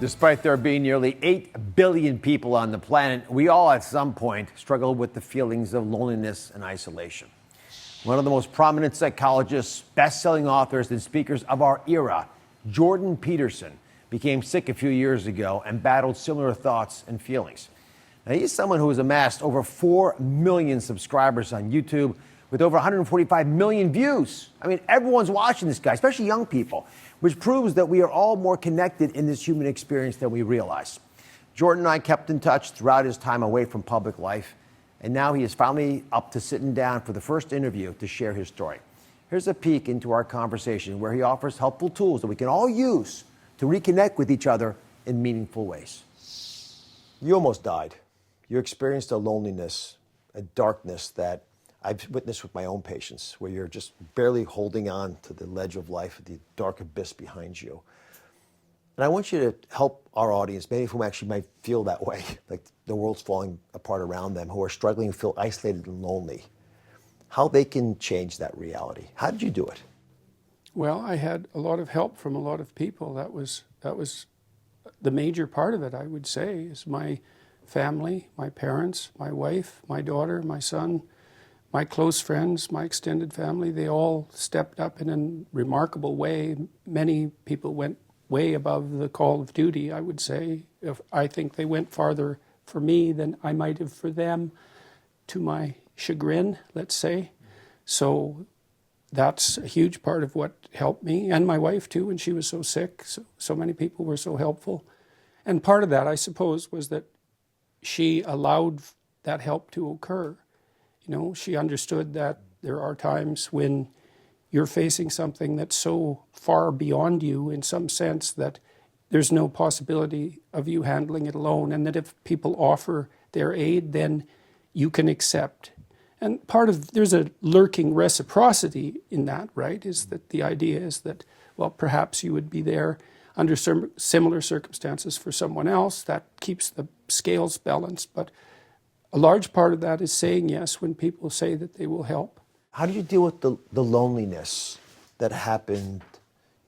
Despite there being nearly 8 billion people on the planet, we all at some point struggle with the feelings of loneliness and isolation. One of the most prominent psychologists, best-selling authors, and speakers of our era, Jordan Peterson, became sick a few years ago and battled similar thoughts and feelings. Now, he's someone who has amassed over 4 million subscribers on YouTube with over 145 million views. I mean, everyone's watching this guy, especially young people, which proves that we are all more connected in this human experience than we realize. Jordan and I kept in touch throughout his time away from public life, and now he is finally up to sitting down for the first interview to share his story. Here's a peek into our conversation where he offers helpful tools that we can all use to reconnect with each other in meaningful ways. You almost died. You experienced a loneliness, a darkness that I've witnessed with my own patients, where you're just barely holding on to the ledge of life, the dark abyss behind you. And I want you to help our audience, many of whom actually might feel that way, like the world's falling apart around them, who are struggling and feel isolated and lonely, how they can change that reality. How did you do it? Well, I had a lot of help from a lot of people. That was the major part of it, I would say, is my family, my parents, my wife, my daughter, my son, my close friends, my extended family. They all stepped up in a remarkable way. Many people went way above the call of duty, I would say. I think they went farther for me than I might have for them, to my chagrin, let's say. So that's a huge part of what helped me, and my wife too, when she was so sick. So many people were so helpful. And part of that, I suppose, was that she allowed that help to occur. You know, she understood that there are times when you're facing something that's so far beyond you in some sense that there's no possibility of you handling it alone, and that if people offer their aid, then you can accept. And there's a lurking reciprocity in that, right? Is that the idea is that, well, perhaps you would be there under similar circumstances for someone else. That keeps the scales balanced. But a large part of that is saying yes when people say that they will help. How did you deal with the loneliness that happened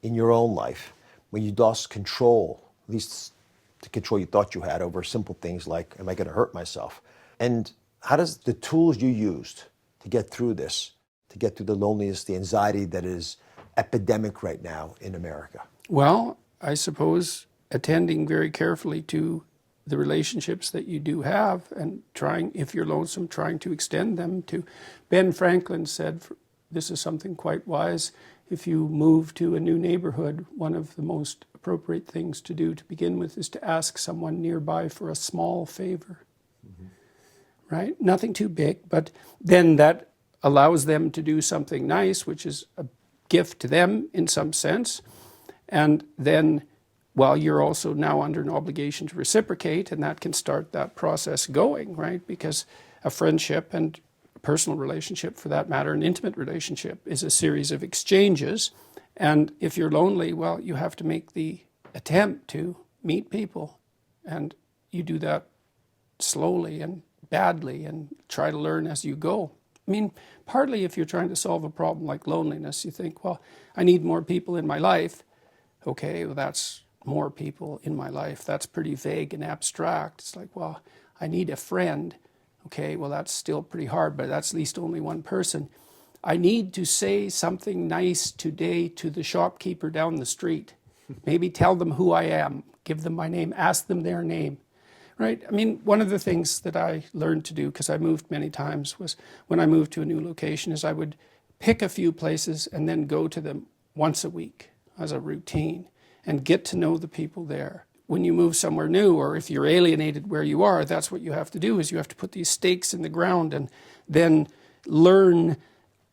in your own life when you lost control, at least the control you thought you had over simple things like, am I going to hurt myself? And how does the tools you used to get through this, to get through the loneliness, the anxiety that is epidemic right now in America? Well, I suppose attending very carefully to the relationships that you do have, and trying, if you're lonesome, trying to extend them to. Ben Franklin said, this is something quite wise, if you move to a new neighborhood, one of the most appropriate things to do to begin with is to ask someone nearby for a small favor. Mm-hmm. Right? Nothing too big, but then that allows them to do something nice, which is a gift to them in some sense. And then, well, you're also now under an obligation to reciprocate, and that can start that process going, right? Because a friendship and a personal relationship, for that matter, an intimate relationship, is a series of exchanges. And if you're lonely, well, you have to make the attempt to meet people. And you do that slowly and badly and try to learn as you go. I mean, partly if you're trying to solve a problem like loneliness, you think, well, I need more people in my life. Okay, well, that's more people in my life. That's pretty vague and abstract. It's like, well, I need a friend. Okay, well, that's still pretty hard, but that's at least only one person. I need to say something nice today to the shopkeeper down the street. Maybe tell them who I am, give them my name, ask them their name. Right? I mean, one of the things that I learned to do, because I moved many times, was when I moved to a new location, is I would pick a few places and then go to them once a week as a routine and get to know the people there. When you move somewhere new, or if you're alienated where you are, that's what you have to do, is you have to put these stakes in the ground and then learn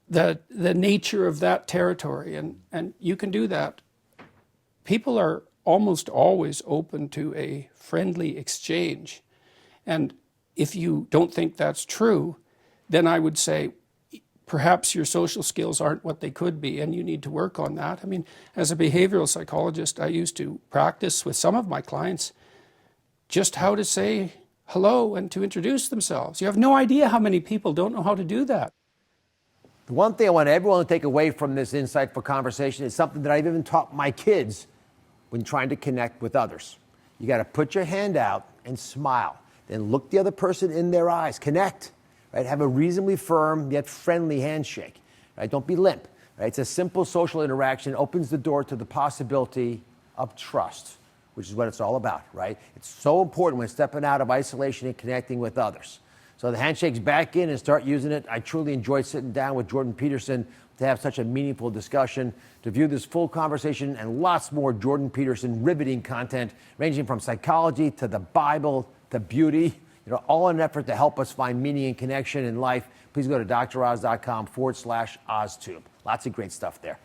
the nature of that territory. And you can do that. People are almost always open to a friendly exchange. And if you don't think that's true, then I would say perhaps your social skills aren't what they could be, and you need to work on that. I mean, as a behavioral psychologist, I used to practice with some of my clients just how to say hello and to introduce themselves. You have no idea how many people don't know how to do that. The one thing I want everyone to take away from this insightful conversation is something that I've even taught my kids when trying to connect with others. You got to put your hand out and smile. Then look the other person in their eyes. Connect. Right? Have a reasonably firm yet friendly handshake. Right? Don't be limp. Right? It's a simple social interaction. It opens the door to the possibility of trust, which is what it's all about. Right? It's so important when stepping out of isolation and connecting with others. So the handshake's back in and start using it. I truly enjoyed sitting down with Jordan Peterson to have such a meaningful discussion. To view this full conversation and lots more Jordan Peterson riveting content, ranging from psychology to the Bible to beauty, all in an effort to help us find meaning and connection in life, please go to droz.com/OzTube. Lots of great stuff there.